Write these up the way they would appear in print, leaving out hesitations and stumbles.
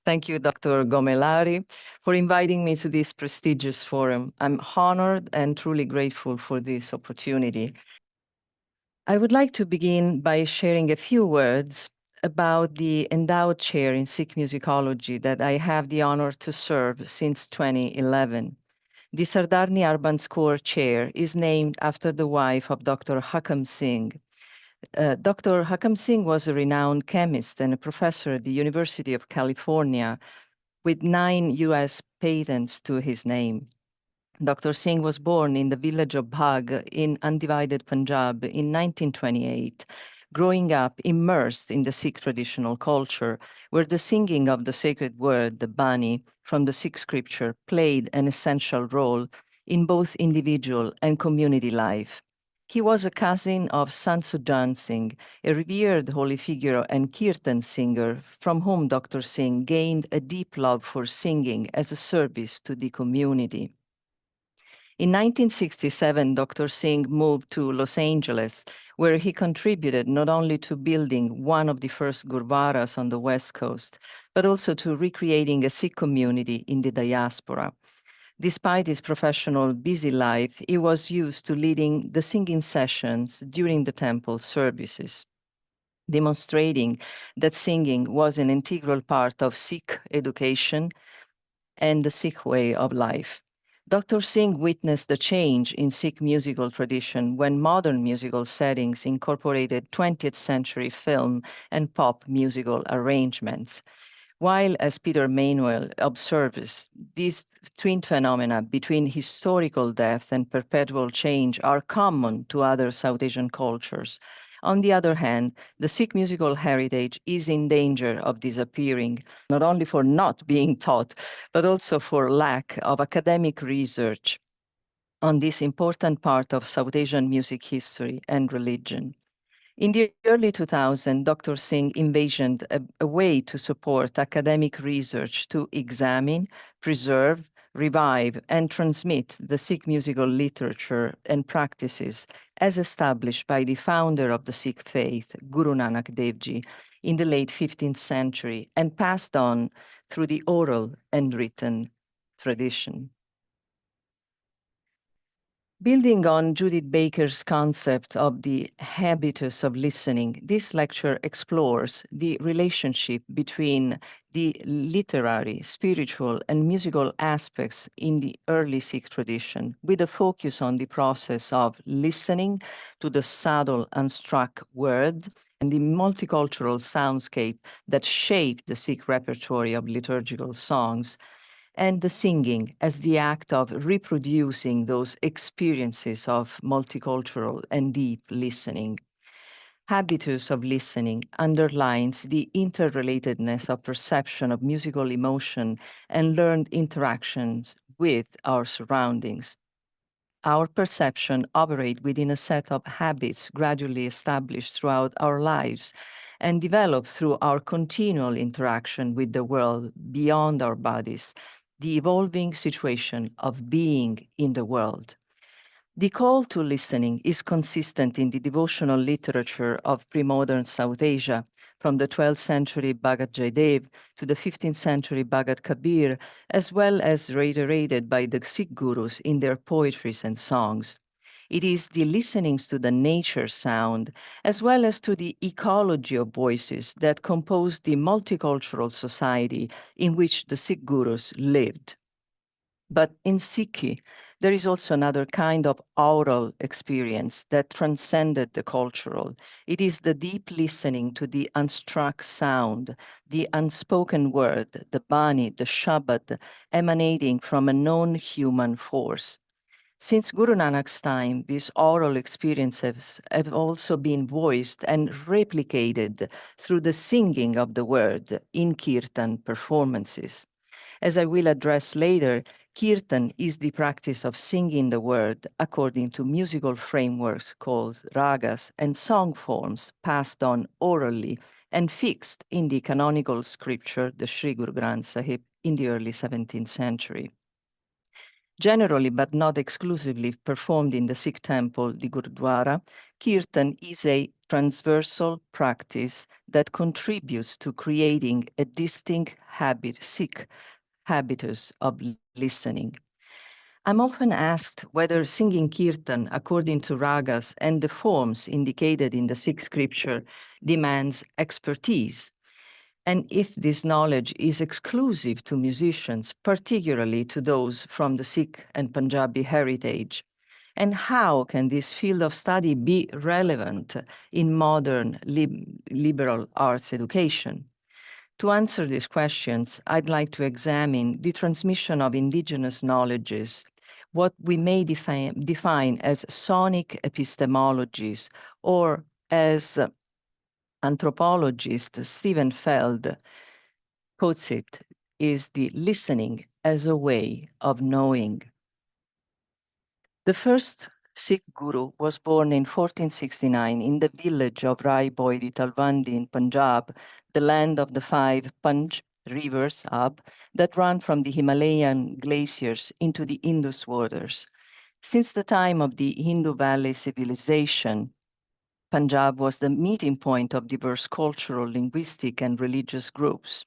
Thank you, Dr. Gomelari, for inviting me to this prestigious forum. I'm honored and truly grateful for this opportunity. I would like to begin by sharing a few words about the endowed chair in Sikh musicology that I have the honor to serve since 2011. The Sardarni Harbans Kaur chair is named after the wife of Dr. Hakam Singh. Dr. Hakam Singh was a renowned chemist and a professor at the University of California with 9 US patents to his name. Dr. Singh was born in the village of Bhag in undivided Punjab in 1928, growing up immersed in the Sikh traditional culture, where the singing of the sacred word, the Bani, from the Sikh scripture played an essential role in both individual and community life. He was a cousin of Sant Sujan Singh, a revered holy figure and kirtan singer, from whom Dr. Singh gained a deep love for singing as a service to the community. In 1967, Dr. Singh moved to Los Angeles, where he contributed not only to building one of the first gurudwaras on the West Coast, but also to recreating a Sikh community in the diaspora. Despite his professional busy life, he was used to leading the singing sessions during the temple services, demonstrating that singing was an integral part of Sikh education and the Sikh way of life. Dr. Singh witnessed the change in Sikh musical tradition when modern musical settings incorporated 20th century film and pop musical arrangements. While, as Peter Manuel observes, these twin phenomena between historical depth and perpetual change are common to other South Asian cultures. On the other hand, the Sikh musical heritage is in danger of disappearing, not only for not being taught, but also for lack of academic research on this important part of South Asian music history and religion. In the early 2000s, Dr. Singh envisioned a way to support academic research to examine, preserve, revive, and transmit the Sikh musical literature and practices as established by the founder of the Sikh faith, Gurū Nānak Dev Ji, in the late 15th century and passed on through the oral and written tradition. Building on Judith Baker's concept of the habitus of listening, this lecture explores the relationship between the literary, spiritual, and musical aspects in the early Sikh tradition, with a focus on the process of listening to the subtle, unstruck word and the multicultural soundscape that shaped the Sikh repertoire of liturgical songs, and the singing as the act of reproducing those experiences of multicultural and deep listening. Habitus of listening underlines the interrelatedness of perception of musical emotion and learned interactions with our surroundings. Our perception operates within a set of habits gradually established throughout our lives and developed through our continual interaction with the world beyond our bodies, the evolving situation of being in the world. The call to listening is consistent in the devotional literature of pre-modern South Asia, from the 12th century Bhagat Jaydev to the 15th century Bhagat Kabir, as well as reiterated by the Sikh Gurus in their poetries and songs. It is the listenings to the nature sound, as well as to the ecology of voices that compose the multicultural society in which the Sikh Gurus lived. But in Sikhi, there is also another kind of oral experience that transcended the cultural. It is the deep listening to the unstruck sound, the unspoken word, the Bani, the Shabad, emanating from a known human force. Since Guru Nanak's time, these oral experiences have also been voiced and replicated through the singing of the word in kirtan performances. As I will address later, kirtan is the practice of singing the word according to musical frameworks called rāga-s and song forms passed on orally and fixed in the canonical scripture, the Srī Gurū Granth Sāhib, in the early 17th century. Generally, but not exclusively performed in the Sikh temple, the Gurdwara, kirtan is a transversal practice that contributes to creating a distinct Sikh habitus of listening. I'm often asked whether singing kirtan according to ragas and the forms indicated in the Sikh scripture demands expertise, and if this knowledge is exclusive to musicians, particularly to those from the Sikh and Punjabi heritage, and how can this field of study be relevant in modern liberal arts education? To answer these questions, I'd like to examine the transmission of indigenous knowledges, what we may define as sonic epistemologies, or as anthropologist Stephen Feld puts it, is the listening as a way of knowing. The first Sikh Guru was born in 1469 in the village of Rai Boidi Talwandi in Punjab, the land of the 5 Panj rivers that run from the Himalayan glaciers into the Indus waters. Since the time of the Hindu Valley civilization, Punjab was the meeting point of diverse cultural, linguistic, and religious groups.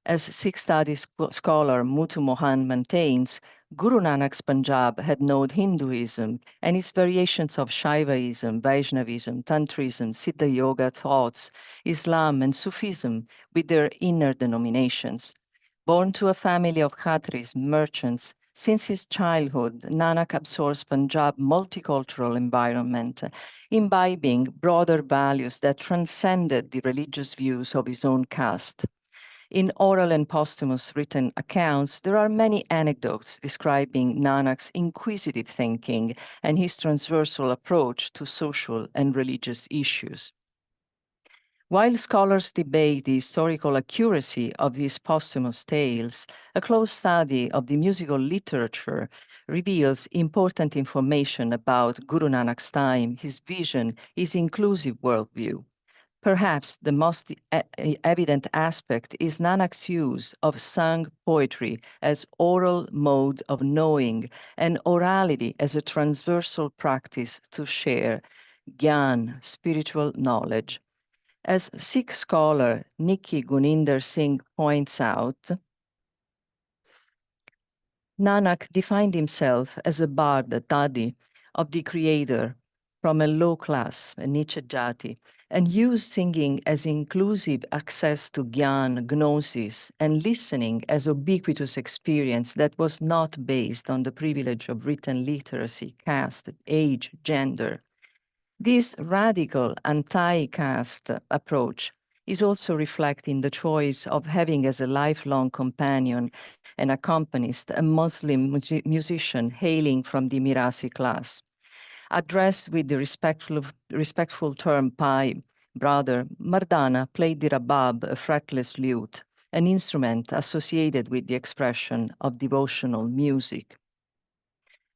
As Sikh studies scholar Muthu Mohan maintains, Gurū Nānak's Punjab had known Hinduism and its variations of Shaivaism, Vaishnavism, Tantrism, Siddha Yoga thoughts, Islam, and Sufism with their inner denominations. Born to a family of Khatris, merchants, since his childhood, Nanak absorbs Punjab's multicultural environment, imbibing broader values that transcended the religious views of his own caste. In oral and posthumous written accounts, there are many anecdotes describing Nanak's inquisitive thinking and his transversal approach to social and religious issues. While scholars debate the historical accuracy of these posthumous tales, a close study of the musical literature reveals important information about Gurū Nānak's time, his vision, his inclusive worldview. Perhaps the most evident aspect is Nanak's use of sung poetry as oral mode of knowing and orality as a transversal practice to share gyan, spiritual knowledge. As Sikh scholar Nikki Guninder Singh points out, Nanak defined himself as a bard, a tadi, of the creator from a low class, a nicha jati, and used singing as inclusive access to gyan, gnosis, and listening as ubiquitous experience that was not based on the privilege of written literacy, caste, age, gender. This radical anti-caste approach is also reflected in the choice of having as a lifelong companion and accompanist a Muslim musician hailing from the Mirasi class. Addressed with the respectful term Pai, brother, Mardana played the rabab, a fretless lute, an instrument associated with the expression of devotional music.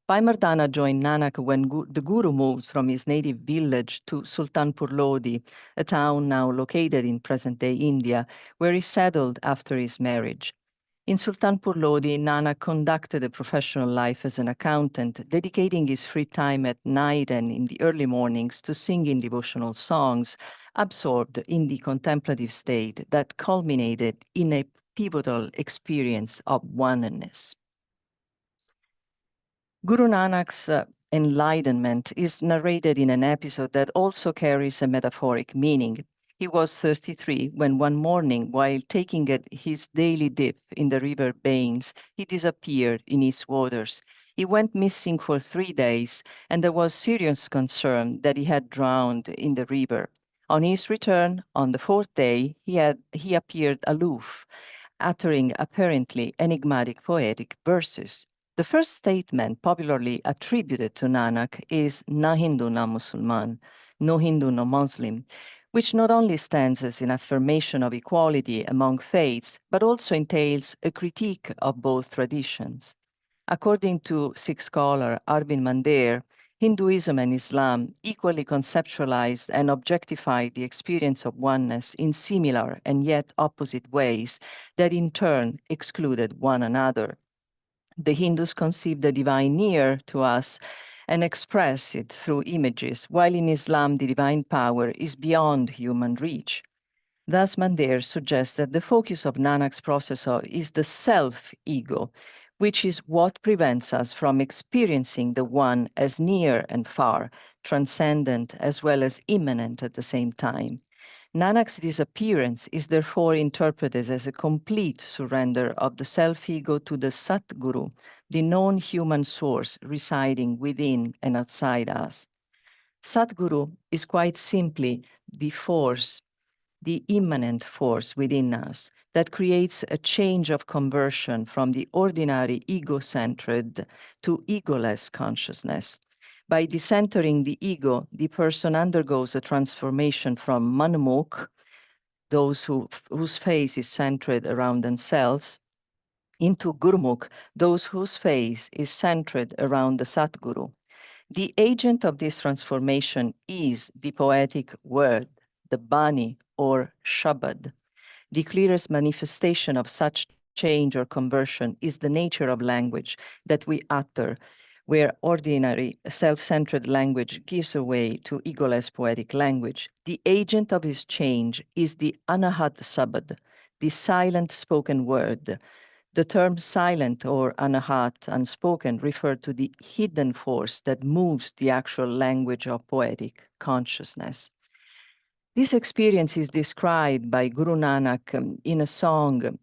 Pai Mardana joined Nanak when the Guru moved from his native village to Sultanpur Lodi, a town now located in present-day India, where he settled after his marriage. In Sultanpur Lodi, Nanak conducted a professional life as an accountant, dedicating his free time at night and in the early mornings to singing devotional songs, absorbed in the contemplative state that culminated in a pivotal experience of oneness. Gurū Nānak's enlightenment is narrated in an episode that also carries a metaphoric meaning. He was 33 when one morning, while taking his daily dip in the river Bains, he disappeared in its waters. He went missing for 3 days, and there was serious concern that he had drowned in the river. On his return, on the 4th day, he appeared aloof, uttering apparently enigmatic poetic verses. The first statement popularly attributed to Nanak is "Na Hindu, na Musulman," no Hindu, no Muslim, which not only stands as an affirmation of equality among faiths, but also entails a critique of both traditions. According to Sikh scholar Arvind Mandair, Hinduism and Islam equally conceptualized and objectified the experience of oneness in similar and yet opposite ways that in turn excluded one another. The Hindus conceive the divine near to us and express it through images, while in Islam the divine power is beyond human reach. Thus, Mandair suggests that the focus of Nanak's process is the self-ego, which is what prevents us from experiencing the one as near and far, transcendent as well as immanent at the same time. Nanak's disappearance is therefore interpreted as a complete surrender of the self-ego to the Sat Gurū, the known human source residing within and outside us. Sat Gurū is quite simply the force, the immanent force within us that creates a change of conversion from the ordinary ego-centered to egoless consciousness. By decentering the ego, the person undergoes a transformation from manmukh, those whose face is centered around themselves, into gurmukh, those whose face is centered around the Sat Gurū. The agent of this transformation is the poetic word, the Bani or Shabad. The clearest manifestation of such change or conversion is the nature of language that we utter, where ordinary self-centered language gives way to egoless poetic language. The agent of his change is the Anahat Sabad, the silent spoken word. The term silent or anahat, unspoken, refer to the hidden force that moves the actual language of poetic consciousness. This experience is described by Gurū Nānak in a song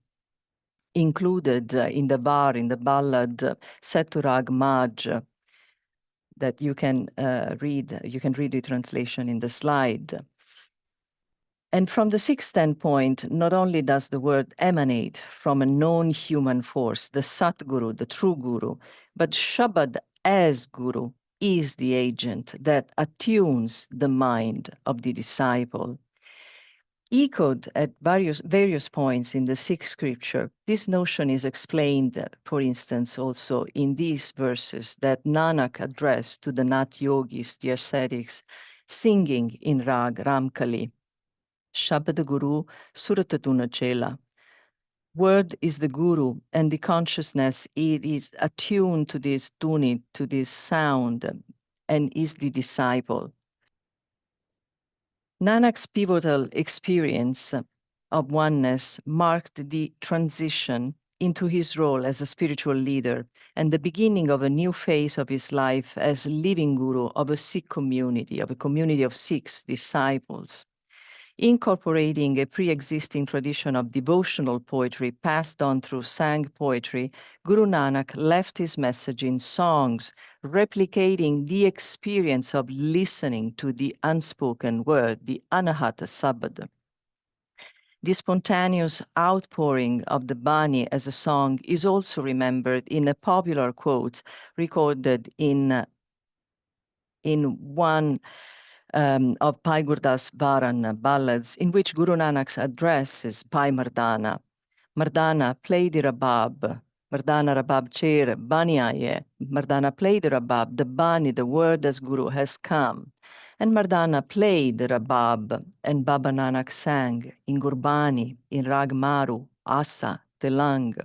included in the ballad Seturag Maj, that you can read. You can read the translation in the slide. And from the Sikh standpoint, not only does the word emanate from a known human force, the Sat Gurū, the true Guru, but Shabad as Guru is the agent that attunes the mind of the disciple. Echoed at various points in the Sikh scripture, this notion is explained, for instance, also in these verses that Nanak addressed to the Nat Yogis, the ascetics, singing in Rag Ramkali. Shabad Guru Suratatuna Chela. Word is the Guru, and the consciousness it is attuned to this tuni, to this sound, and is the disciple. Nanak's pivotal experience of oneness marked the transition into his role as a spiritual leader and the beginning of a new phase of his life as living Guru of a Sikh community, of a community of Sikhs, disciples. Incorporating a pre-existing tradition of devotional poetry passed on through sang poetry, Gurū Nānak left his message in songs, replicating the experience of listening to the unspoken word, the Anahata Sabad. The spontaneous outpouring of the Bani as a song is also remembered in a popular quote recorded in one of Bhai Gurdas Varan ballads, in which Gurū Nānak addresses Bhai Mardana. Mardana, play the rabab. Mardana rabab chair, Bani aaye. Mardana, play the rabab. The Bani, the Word-as-Gurū, has come. And Mardana played the rabab, and Baba Nanak sang in Gurbani, in Rag Maru, Asa, Telang.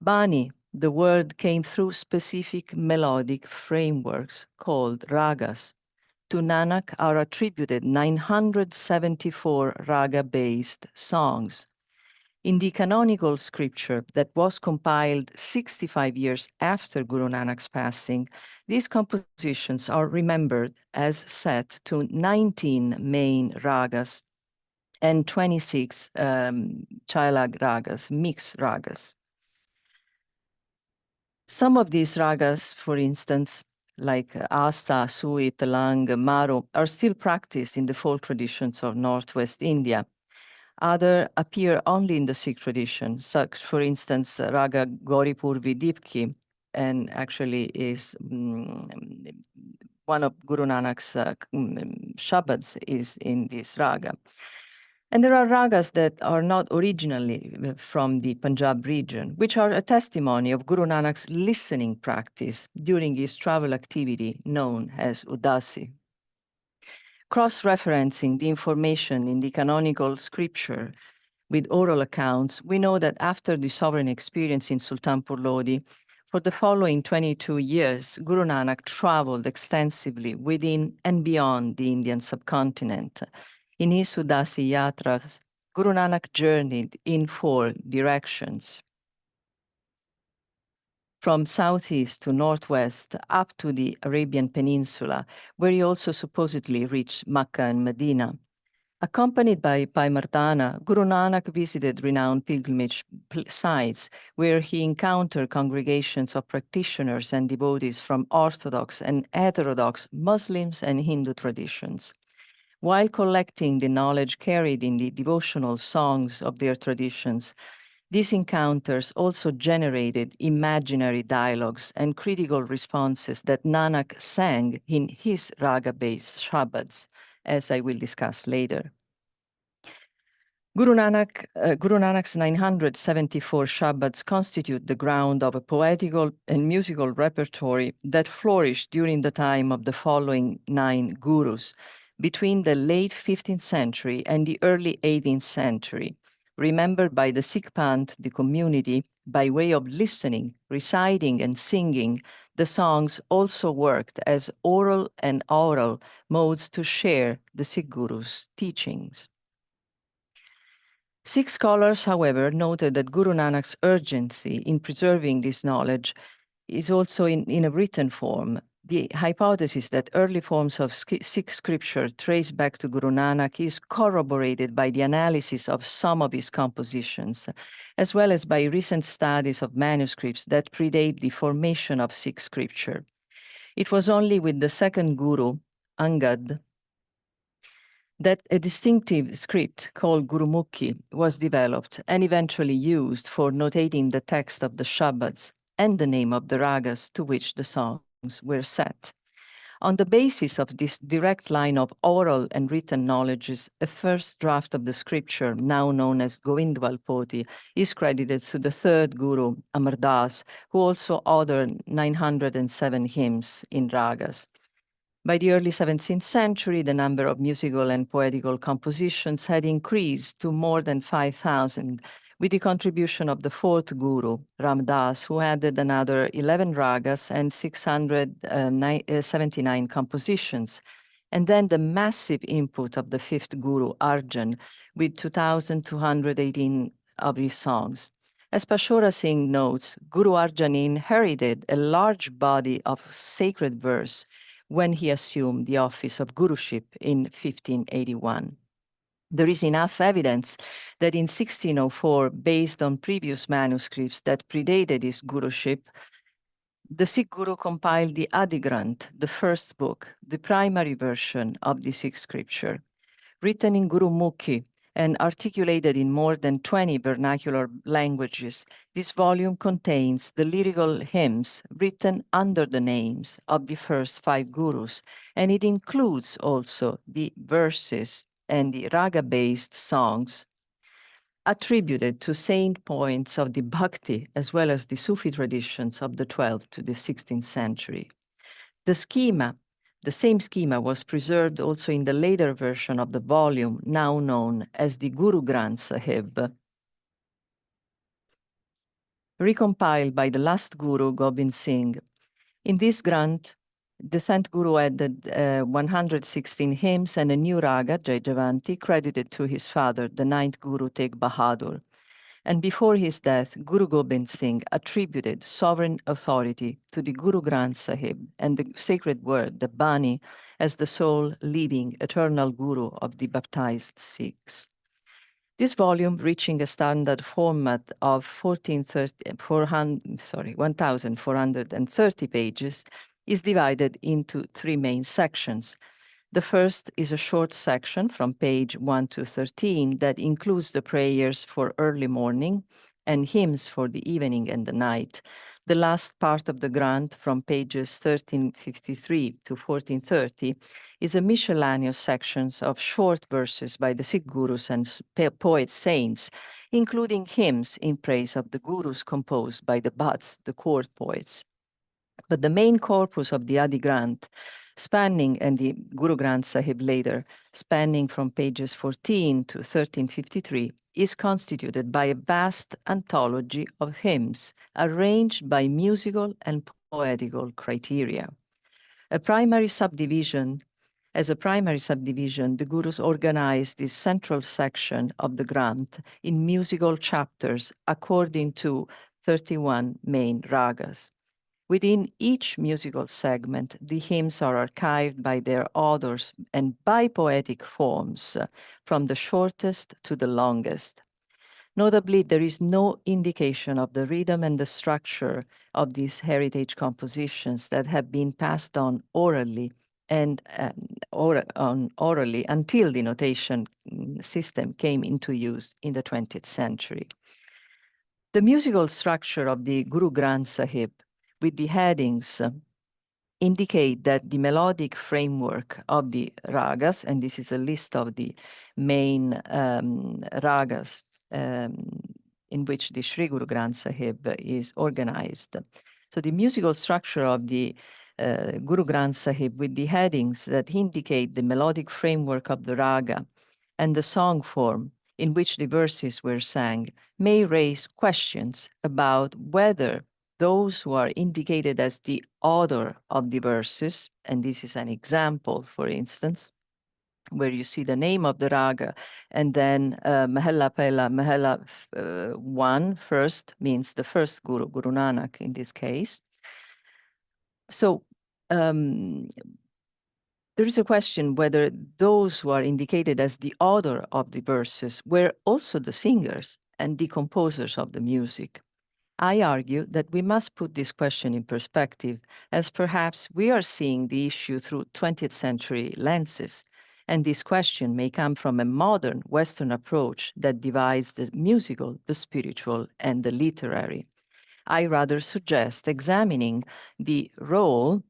Bani, the word came through specific melodic frameworks called rāga-s. To Nanak are attributed 974 raga-based songs. In the canonical scripture that was compiled 65 years after Gurū Nānak's passing, these compositions are remembered as set to 19 main ragas and 26 chailag ragas, mixed ragas. Some of these ragas, for instance, like Asa, Sui, Telang, Maru, are still practiced in the folk traditions of Northwest India. Others appear only in the Sikh tradition, such, for instance, Raga Gauri Purvi Dipki, and actually is one of Gurū Nānak's shabads is in this raga. And there are ragas that are not originally from the Punjab region, which are a testimony of Gurū Nānak's listening practice during his travel activity known as Udasi. Cross-referencing the information in the canonical scripture with oral accounts, we know that after the sovereign experience in Sultanpur Lodi, For the following 22 years, Gurū Nānak traveled extensively within and beyond the Indian subcontinent. In his Udasi Yatras, Gurū Nānak journeyed in 4 directions, from southeast to northwest up to the Arabian Peninsula, where he also supposedly reached Mecca and Medina. Accompanied by Bhai Mardana, Gurū Nānak visited renowned pilgrimage sites where he encountered congregations of practitioners and devotees from Orthodox and heterodox Muslims and Hindu traditions. While collecting the knowledge carried in the devotional songs of their traditions, these encounters also generated imaginary dialogues and critical responses that Nanak sang in his rāga-based Shabbads, as I will discuss later. Gurū Nānak's 974 Shabbads constitute the ground of a poetical and musical repertory that flourished during the time of the following 9 gurus, between the late 15th century and the early 18th century, remembered by the Sikh Panth, the community, by way of listening, reciting, and singing. The songs also worked as oral and aural modes to share the Sikh Guru's teachings. Sikh scholars, however, noted that Gurū Nānak's urgency in preserving this knowledge is also in a written form. The hypothesis that early forms of Sikh scripture trace back to Gurū Nānak is corroborated by the analysis of some of his compositions, as well as by recent studies of manuscripts that predate the formation of Sikh scripture. It was only with the second Guru, Angad, that a distinctive script called gurmukh was developed and eventually used for notating the text of the Shabbads and the name of the ragas to which the songs were set. On the basis of this direct line of oral and written knowledges, a first draft of the scripture, now known as Govindwal Poti, is credited to the third Guru, Amar Das, who also authored 907 hymns in ragas. By the early 17th century, the number of musical and poetical compositions had increased to more than 5,000, with the contribution of the fourth Guru, Ram Das, who added another 11 ragas and 679 compositions, and then the massive input of the fifth Guru, Arjan, with 2,218 of his songs. As Pashora Singh notes, Guru Arjan inherited a large body of sacred verse when he assumed the office of guruship in 1581. There is enough evidence that in 1604, based on previous manuscripts that predated his guruship, the Sikh Guru compiled the Adi Granth, the first book, the primary version of the Sikh scripture. Written in gurmukh and articulated in more than 20 vernacular languages, this volume contains the lyrical hymns written under the names of the first 5 gurus, and it includes also the verses and the raga-based songs attributed to saint points of the Bhakti as well as the Sufi traditions of the 12th to the 16th century. The same schema was preserved also in the later version of the volume, now known as the Gurū Granth Sāhib, recompiled by the last Guru, Gobind Singh. In this Granth, the 10th Guru added 116 hymns and a new raga, Jai Javanti, credited to his father, the 9th Guru, Tegh Bahadur. And before his death, Guru Gobind Singh attributed sovereign authority to the Guru Granth Sāhib and the sacred word, the Bani, as the sole living eternal Guru of the baptized Sikhs. This volume, reaching a standard format of 1,430 pages, is divided into 3 main sections. The first is a short section from page 1 to 13 that includes the prayers for early morning and hymns for the evening and the night. The last part of the Granth, from pages 1353 to 1430, is a miscellaneous sections of short verses by the Sikh Gurus and poet saints, including hymns in praise of the Gurus composed by the Bhatts, the court poets. But the main corpus of the Adi Granth, spanning, and the Guru Granth Sāhib later, spanning from pages 14 to 1353, is constituted by a vast anthology of hymns arranged by musical and poetical criteria. As a primary subdivision, the Gurus organized this central section of the Granth in musical chapters according to 31 main ragas. Within each musical segment, the hymns are archived by their authors and by poetic forms, from the shortest to the longest. Notably, there is no indication of the rhythm and the structure of these heritage compositions that have been passed on orally until the notation system came into use in the 20th century. The musical structure of the Gurū Granth Sāhib, with the headings, indicate that the melodic framework of the ragas, and this is a list of the main ragas in which the Srī Gurū Granth Sāhib is organized. So the musical structure of the Gurū Granth Sāhib, with the headings that indicate the melodic framework of the raga and the song form in which the verses were sang, may raise questions about whether those who are indicated as the author of the verses, and this is an example, for instance, where you see the name of the raga, and then Mahela Pela, Mahela 1 first means the first Guru, Gurū Nānak in this case. So there is a question whether those who are indicated as the author of the verses were also the singers and the composers of the music. I argue that we must put this question in perspective, as perhaps we are seeing the issue through 20th century lenses, and this question may come from a modern Western approach that divides the musical, the spiritual, and the literary. I rather suggest examining the role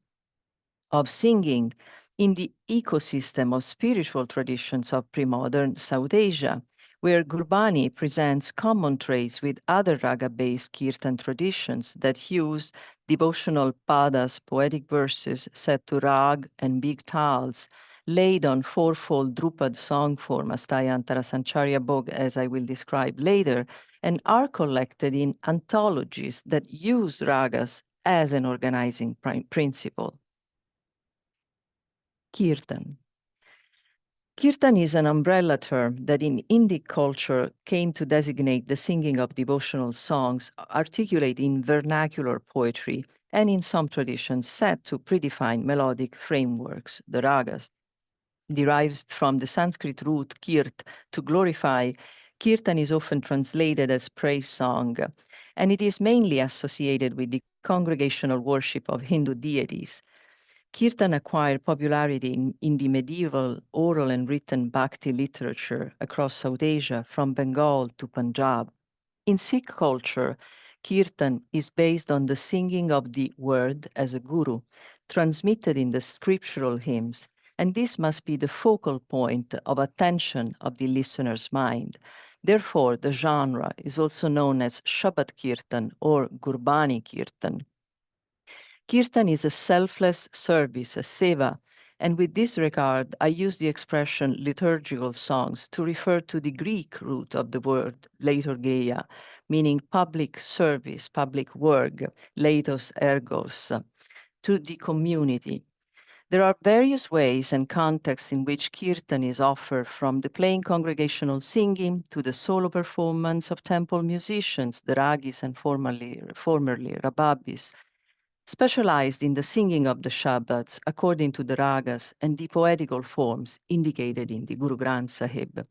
of singing in the ecosystem of spiritual traditions of pre-modern South Asia, where Gurbani presents common traits with other raga-based kirtan traditions that use devotional padas, poetic verses set to rag and big tals, laid on fourfold Drupad song form, Astayantara Sancharya Bhog, as I will describe later, and are collected in anthologies that use ragas as an organizing principle. Kirtan. Kirtan is an umbrella term that in Indic culture came to designate the singing of devotional songs articulate in vernacular poetry and in some traditions set to predefine melodic frameworks, the ragas. Derived from the Sanskrit root kirt, to glorify, kirtan is often translated as praise song, and it is mainly associated with the congregational worship of Hindu deities. Kirtan acquired popularity in the medieval oral and written Bhakti literature across South Asia, from Bengal to Punjab. In Sikh culture, kirtan is based on the singing of the word as a guru, transmitted in the scriptural hymns, and this must be the focal point of attention of the listener's mind. Therefore, the genre is also known as Shabad Kirtan or Gurbani Kirtan. Kirtan is a selfless service, a seva, and with this regard, I use the expression liturgical songs to refer to the Greek root of the word liturgeia, meaning public service, public work, leitos ergos, to the community. There are various ways and contexts in which kirtan is offered, from the plain congregational singing to the solo performance of temple musicians, the ragis and formerly rababis, specialized in the singing of the Shabbads according to the ragas and the poetical forms indicated in the Gurū Granth Sāhib.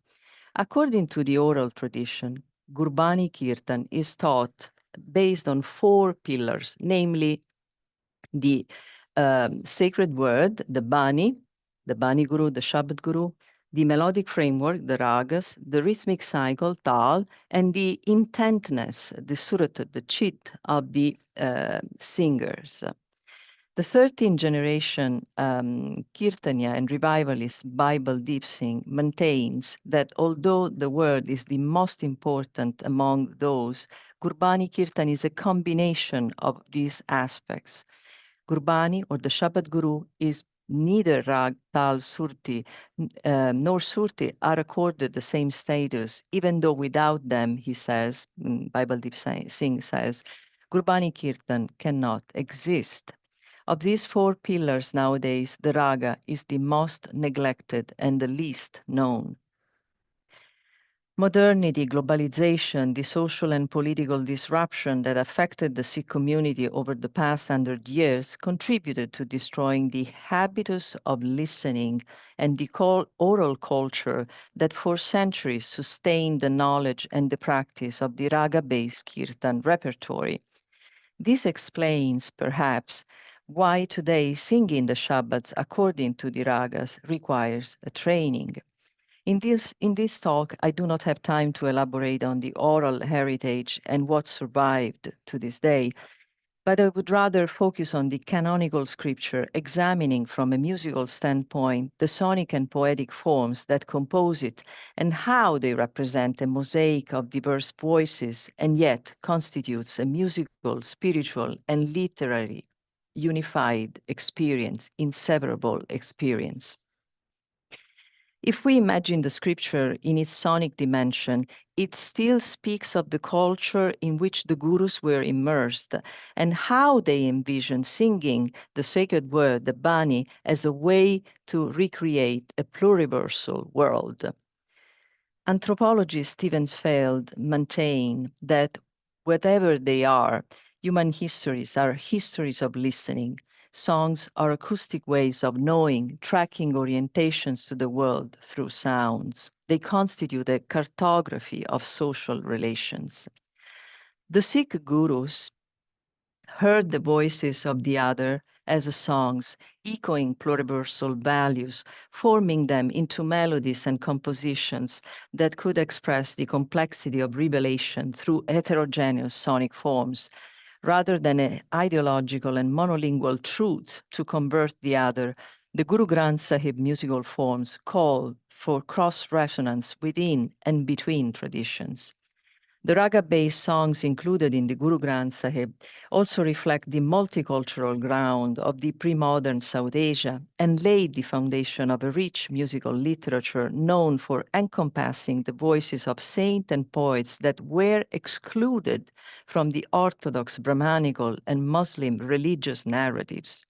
According to the oral tradition, Gurbani Kirtan is taught based on 4 pillars, namely the sacred word, the Bani Guru, the Shabad Guru, the melodic framework, the ragas, the rhythmic cycle, tal, and the intentness, the surat, the chit of the singers. The 13th generation Kirtanya and revivalist Bible deep sing maintains that although the word is the most important among those, Gurbani Kirtan is a combination of these aspects. Gurbani, or the Shabad Guru, is neither Rag, Tal, Surti, nor Surti are accorded the same status, even though without them, he says, Bible Deep Singh says, Gurbani Kirtan cannot exist. Of these four pillars nowadays, the raga is the most neglected and the least known. Modernity, globalization, the social and political disruption that affected the Sikh community over the past 100 years contributed to destroying the habitus of listening and the oral culture that for centuries sustained the knowledge and the practice of the raga-based kirtan repertory. This explains, perhaps, why today singing the Shabbats according to the ragas requires a training. In this talk, I do not have time to elaborate on the oral heritage and what survived to this day, but I would rather focus on the canonical scripture, examining from a musical standpoint the sonic and poetic forms that compose it and how they represent a mosaic of diverse voices and yet constitutes a musical, spiritual, and literary unified experience, inseparable experience. If we imagine the scripture in its sonic dimension, it still speaks of the culture in which the gurus were immersed and how they envisioned singing the sacred word, the Bani, as a way to recreate a pluriversal world. Anthropologists Stephen Feld maintain that whatever they are, human histories are histories of listening. Songs are acoustic ways of knowing, tracking orientations to the world through sounds. They constitute a cartography of social relations. The Sikh gurus heard the voices of the other as songs, echoing pluriversal values, forming them into melodies and compositions that could express the complexity of revelation through heterogeneous sonic forms, rather than an ideological and monolingual truth to convert the other. The Gurū Granth Sāhib musical forms call for cross-resonance within and between traditions. The raga-based songs included in the Gurū Granth Sāhib also reflect the multicultural ground of the pre-modern South Asia and laid the foundation of a rich musical literature known for encompassing the voices of saints and poets that were excluded from the Orthodox, Brahmanical, and Muslim religious narratives.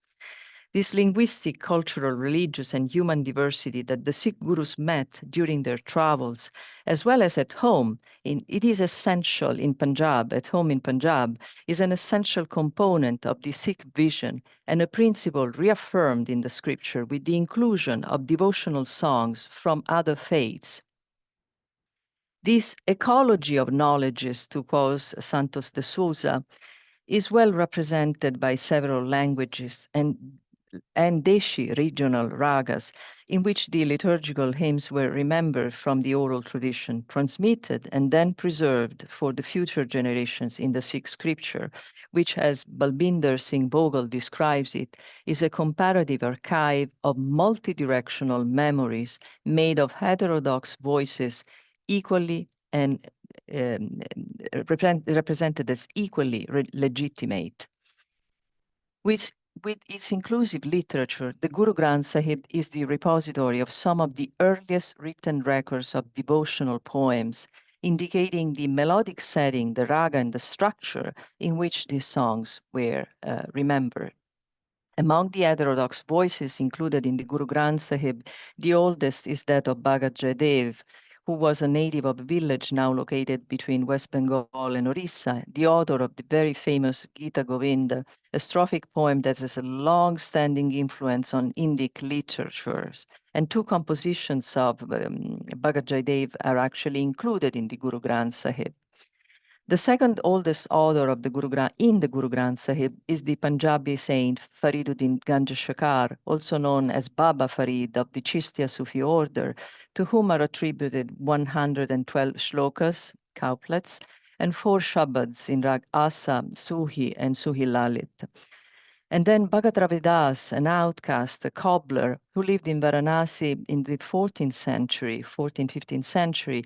This linguistic, cultural, religious, and human diversity that the Sikh gurus met during their travels, as well as at home, it is essential in Punjab, at home in Punjab, is an essential component of the Sikh vision and a principle reaffirmed in the scripture with the inclusion of devotional songs from other faiths. This ecology of knowledges, to quote Santos de Souza, is well represented by several languages and Deshi regional ragas, in which the liturgical hymns were remembered from the oral tradition, transmitted and then preserved for the future generations in the Sikh scripture, which, as Balbinder Singh Bogle describes it, is a comparative archive of multidirectional memories made of heterodox voices equally and represented as equally legitimate. With its inclusive literature, the Gurū Granth Sāhib is the repository of some of the earliest written records of devotional poems, indicating the melodic setting, the raga, and the structure in which these songs were remembered. Among the heterodox voices included in the Gurū Granth Sāhib, the oldest is that of Bhagat Jaydev, who was a native of a village now located between West Bengal and Orissa, the author of the very famous Gita Govinda, a strophic poem that has a long-standing influence on Indic literatures. And two compositions of Bhagat Jaydev are actually included in the Gurū Granth Sāhib. The second oldest author of the Gurū Granth Sāhib is the Punjabi saint Fariduddin Ganj Shakar, also known as Baba Farid of the Chishtiya Sufi order, to whom are attributed 112 shlokas, couplets, and 4 shabads in Rag Asa, Suhi, and Suhi Lalit. And then Bhagat Ravidas, an outcast, a cobbler, who lived in Varanasi in the 14th century, 14th, 15th century,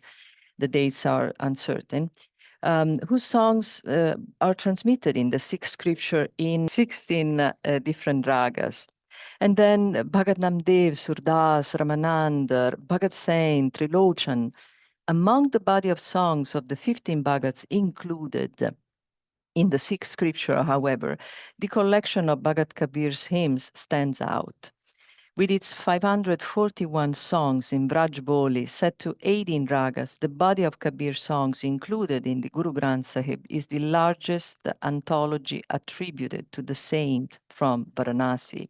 the dates are uncertain, whose songs are transmitted in the Sikh scripture in 16 different ragas. And then Bhagat Namdev, Surdas, Ramanand, Bhagat Sain, Trilochan. Among the body of songs of the 15 Bhagats included in the Sikh scripture, however, the collection of Bhagat Kabir's hymns stands out. With its 541 songs in Braj Boli set to 18 ragas, the body of Kabir songs included in the Gurū Granth Sāhib is the largest anthology attributed to the saint from Varanasi.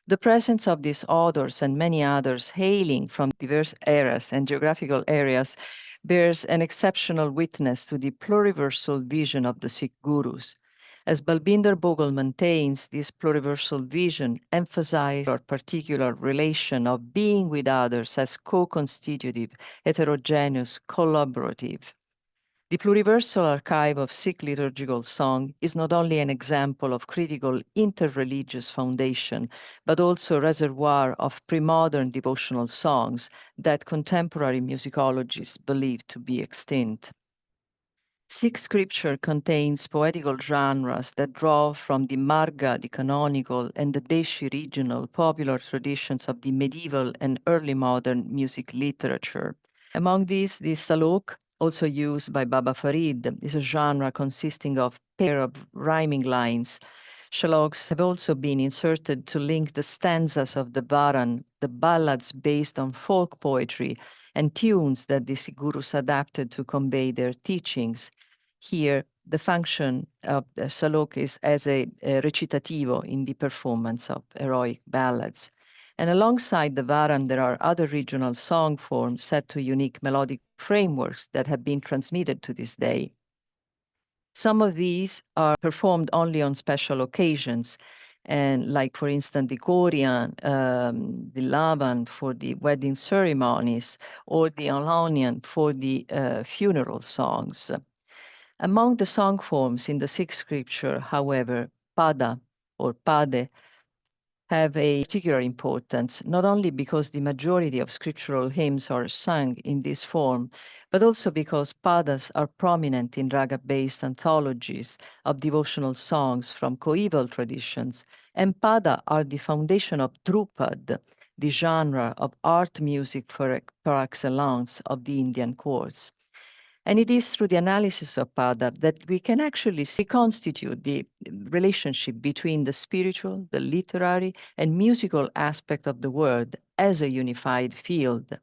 The presence of these authors and many others hailing from diverse eras and geographical areas bears an exceptional witness to the pluriversal vision of the Sikh Gurus. As Balbinder Bhogal maintains, this pluriversal vision emphasizes our particular relation of being with others as co-constitutive, heterogeneous, collaborative. The Pluriversal archive of Sikh liturgical song is not only an example of critical interreligious foundation, but also a reservoir of pre-modern devotional songs that contemporary musicologists believe to be extinct. Sikh scripture contains poetical genres that draw from the Marga, the canonical, and the Deshi regional popular traditions of the medieval and early modern music literature. Among these, the salok, also used by Baba Farid, is a genre consisting of pair of rhyming lines. Shaloks have also been inserted to link the stanzas of the Varan, the ballads based on folk poetry, and tunes that the Sikh Gurus adapted to convey their teachings. Here, the function of the salok is as a recitativo in the performance of heroic ballads. And alongside the Varan, there are other regional song forms set to unique melodic frameworks that have been transmitted to this day. Some of these are performed only on special occasions, and like, for instance, the Korean, the Laban for the wedding ceremonies, or the Alonian for the funeral songs. Among the song forms in the Sikh scripture, however, pada or pade have a particular importance, not only because the majority of scriptural hymns are sung in this form, but also because padas are prominent in raga-based anthologies of devotional songs from coeval traditions, and pada are the foundation of Drupad, the genre of art music par excellence of the Indian courts. And it is through the analysis of pada that we can actually reconstitute the relationship between the spiritual, the literary, and musical aspect of the word as a unified field.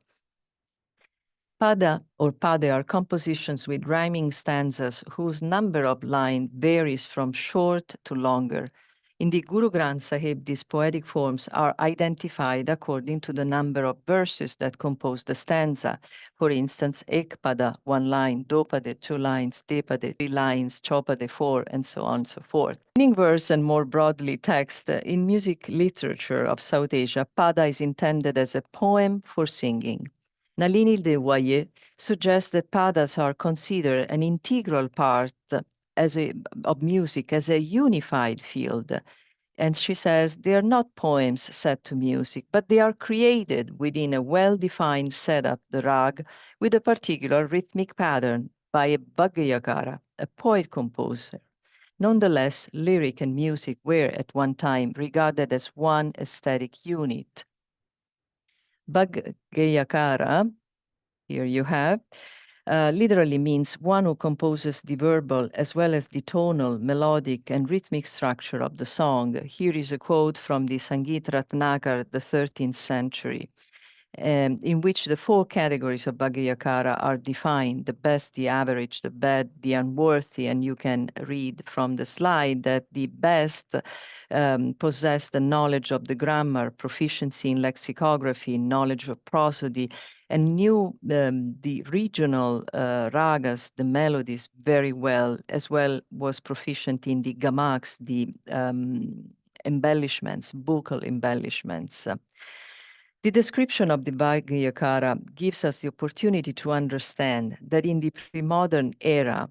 Pada or pade are compositions with rhyming stanzas whose number of lines varies from short to longer. In the Gurū Granth Sāhib, these poetic forms are identified according to the number of verses that compose the stanza. For instance, ek pada, 1 line, dopade, 2 lines, tepade, 3 lines, chopade, 4, and so on and so forth. Meaning verse and more broadly text, in music literature of South Asia, pada is intended as a poem for singing. Nalini Dewaye suggests that padas are considered an integral part of music as a unified field. And she says they are not poems set to music, but they are created within a well-defined setup, the rag, with a particular rhythmic pattern by a Bhagyakara, a poet-composer. Nonetheless, lyric and music were at one time regarded as one aesthetic unit. Bhagyakara, here you have, literally means one who composes the verbal as well as the tonal, melodic, and rhythmic structure of the song. Here is a quote from the Sangeet Ratnakar, the 13th century, in which the 4 categories of Bhagyakara are defined: the best, the average, the bad, the unworthy. And you can read from the slide that the best possess the knowledge of the grammar, proficiency in lexicography, knowledge of prosody, and knew the regional ragas, the melodies, very well, as well was proficient in the gamakhs, the embellishments, vocal embellishments. The description of the Bhagyakara gives us the opportunity to understand that in the pre-modern era,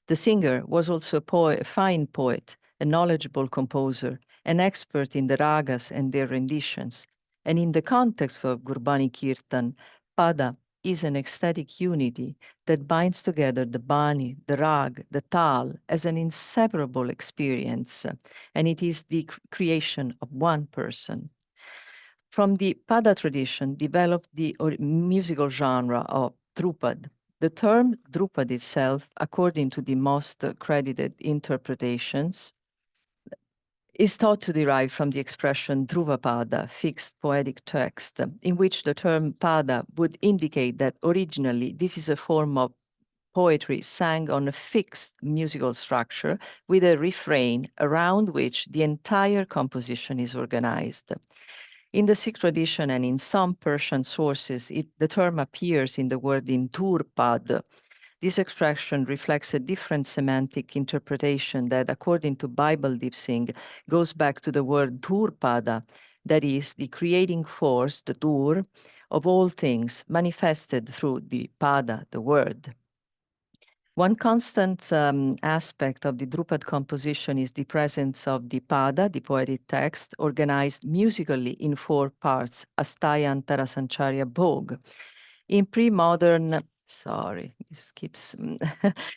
the singer was also a fine poet, a knowledgeable composer, an expert in the ragas and their renditions. And in the context of Gurbani Kirtan, pada is an ecstatic unity that binds together the bani, the rag, the tal as an inseparable experience, and it is the creation of one person. From the Pada tradition developed the musical genre of Drupad. The term Drupad itself, according to the most credited interpretations, is thought to derive from the expression Dhruvapada, fixed poetic text, in which the term pada would indicate that originally this is a form of poetry sang on a fixed musical structure with a refrain around which the entire composition is organized. In the Sikh tradition and in some Persian sources, the term appears in the word in Dhurpad. This expression reflects a different semantic interpretation that, according to Bible deep-sing, goes back to the word dhurpada, that is, the creating force, the dur, of all things, manifested through the pada, the word. One constant aspect of the Drupad composition is the presence of the pada, the poetic text, organized musically in 4 parts, Astayantara Sancharya Bhog. In pre-modern, sorry, this keeps,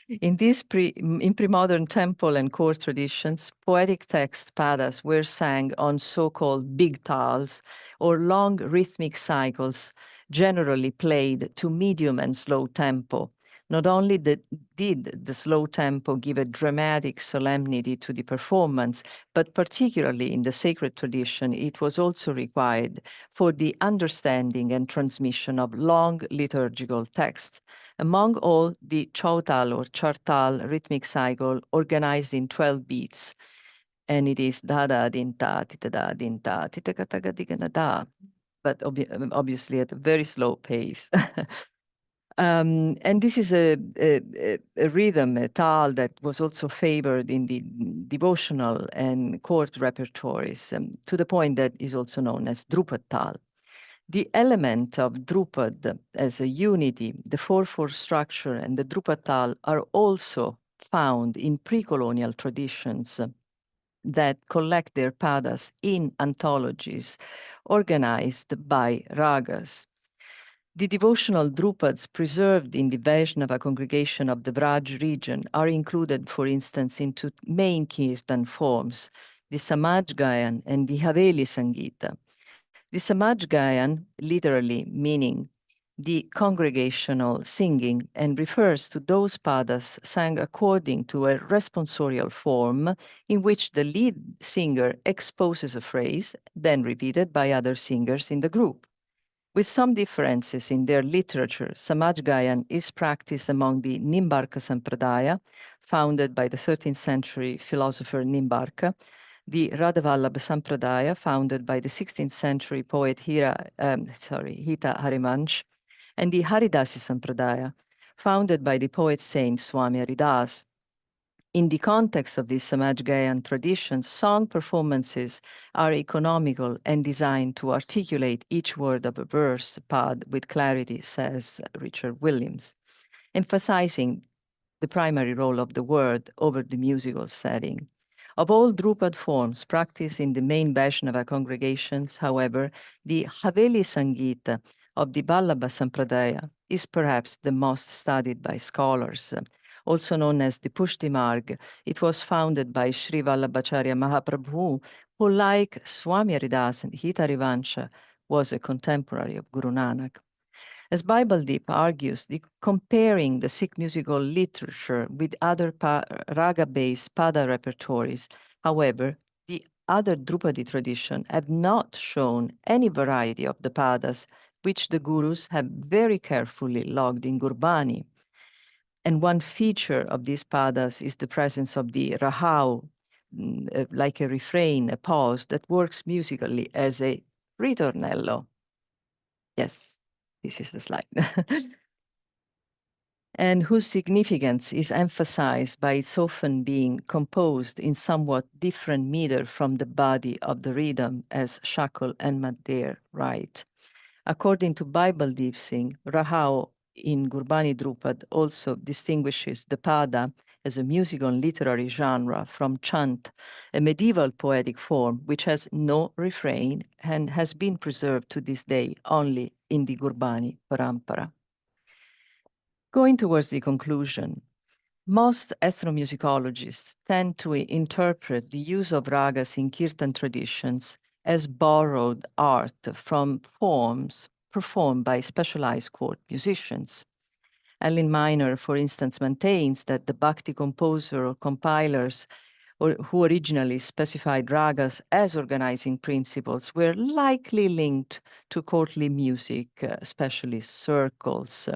in pre-modern temple and court traditions, poetic text padas were sang on so-called big tals or long rhythmic cycles, generally played to medium and slow tempo. Not only did the slow tempo give a dramatic solemnity to the performance, but particularly in the sacred tradition, it was also required for the understanding and transmission of long liturgical texts. Among all, the chautal or chartal rhythmic cycle organized in 12 beats, and it is da-da din-ta, tita-da din-ta, tita-ka-ta-ga-di-ga-na-da, but obviously at a very slow pace. And this is a rhythm, a tal, that was also favored in the devotional and court repertories, to the point that is also known as Drupad tal. The element of Drupad as a unity, the 4/4 structure, and the Drupad tal are also found in pre-colonial traditions that collect their padas in anthologies organized by ragas. The devotional Drupads preserved in the Vaishnava congregation of the Vraj region are included, for instance, into main kirtan forms, the Samaj Gayan and the Haveli Sangita. The Samaj Gayan, literally meaning the congregational singing, and refers to those padas sang according to a responsorial form in which the lead singer exposes a phrase, then repeated by other singers in the group. With some differences in their literature, Samaj Gayan is practiced among the Nimbarka Sampradaya, founded by the 13th century philosopher Nimbarka, the Radhavallabha Sampradaya, founded by the 16th century poet Hita Harivansh, and the Haridasi Sampradaya, founded by the poet saint Swami Haridas. In the context of this Samaj Gayan tradition, song performances are economical and designed to articulate each word of a verse pad with clarity, says Richard Williams, emphasizing the primary role of the word over the musical setting. Of all Drupad forms practiced in the main Vaishnava congregations, however, the Haveli Sangita of the Vallabha Sampradaya is perhaps the most studied by scholars. Also known as the Pushti Marg, it was founded by Sri Vallabhacharya Mahaprabhu, who, like Swami Haridas and Hita Harivansha, was a contemporary of Gurū Nānak. As Bible Deep argues, comparing the Sikh musical literature with other raga-based pada repertories, however, the other Drupadi tradition have not shown any variety of the padas, which the gurus have very carefully logged in Gurbani. And one feature of these padas is the presence of the rahau, like a refrain, a pause that works musically as a ritornello. Yes, this is the slide. And whose significance is emphasized by its often being composed in somewhat different meter from the body of the rhythm, as Shackle and Mandair write. According to Bible deep-sing, rahau in Gurbani Drupad also distinguishes the pada as a musical and literary genre from chant, a medieval poetic form which has no refrain and has been preserved to this day only in the Gurbani Parampara. Going towards the conclusion, most ethnomusicologists tend to interpret the use of ragas in kirtan traditions as borrowed art from forms performed by specialized court musicians. Ellen Miner, for instance, maintains that the Bhakti composer or compilers who originally specified ragas as organizing principles were likely linked to courtly music specialist circles.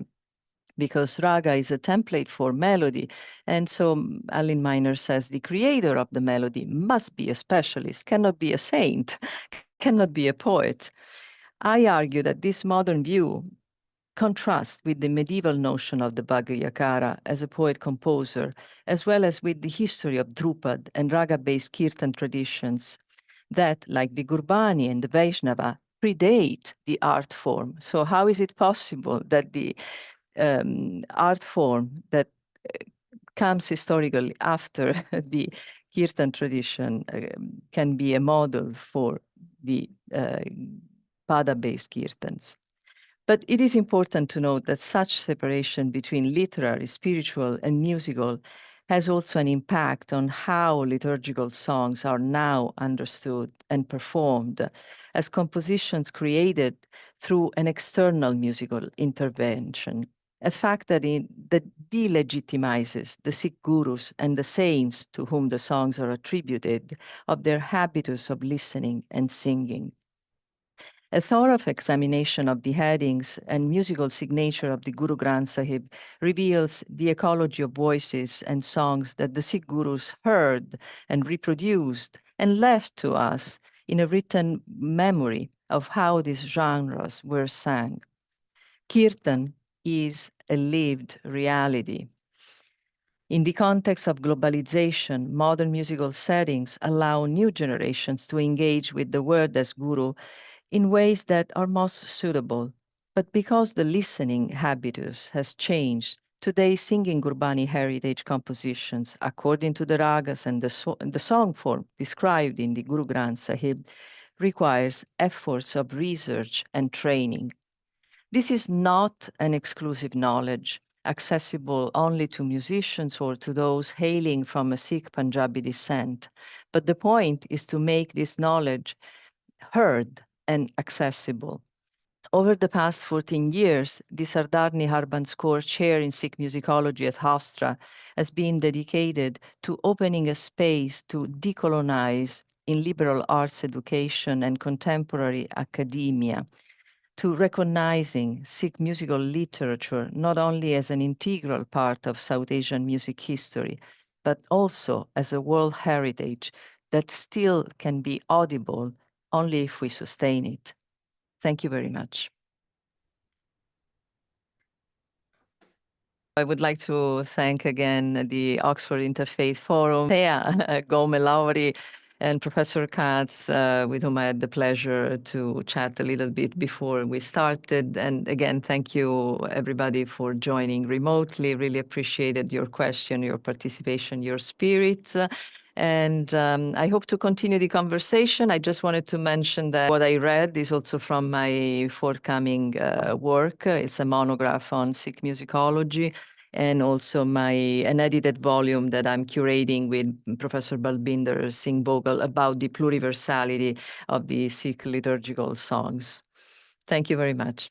Because raga is a template for melody. And so Ellen Miner says the creator of the melody must be a specialist, cannot be a saint, cannot be a poet. I argue that this modern view contrasts with the medieval notion of the Bhagayakara as a poet-composer, as well as with the history of Drupad and raga-based kirtan traditions that, like the Gurbani and the Vaishnava, predate the art form. So how is it possible that the art form that comes historically after the kirtan tradition can be a model for the pada-based kirtans? But it is important to note that such separation between literary, spiritual, and musical has also an impact on how liturgical songs are now understood and performed as compositions created through an external musical intervention, a fact that delegitimizes the Sikh gurus and the saints to whom the songs are attributed of their habitus of listening and singing. A thorough examination of the headings and musical signature of the Gurū Granth Sāhib reveals the ecology of voices and songs that the Sikh gurus heard and reproduced and left to us in a written memory of how these genres were sang. Kirtan is a lived reality. In the context of globalization, modern musical settings allow new generations to engage with the Word-as-Gurū in ways that are most suitable. But because the listening habitus has changed, today singing Gurbani heritage compositions according to the ragas and the song form described in the Gurū Granth Sāhib requires efforts of research and training. This is not an exclusive knowledge accessible only to musicians or to those hailing from a Sikh Punjabi descent, but the point is to make this knowledge heard and accessible. Over the past 14 years, the Sardarni Harbans Kaur Chair in Sikh Musicology at Hofstra has been dedicated to opening a space to decolonize in liberal arts education and contemporary academia, to recognizing Sikh musical literature not only as an integral part of South Asian music history, but also as a world heritage that still can be audible only if we sustain it. Thank you very much. I would like to thank again the Oxford Interfaith Forum, Thea Gome-Lowry, and Professor Katz, with whom I had the pleasure to chat a little bit before we started. And again, thank you everybody for joining remotely. Really appreciated your question, your participation, your spirit. And I hope to continue the conversation. I just wanted to mention that what I read is also from my forthcoming work. It's a monograph on Sikh musicology, and also an edited volume that I'm curating with Professor Balbinder Singh Bogle about the pluriversality of the Sikh liturgical songs. Thank you very much.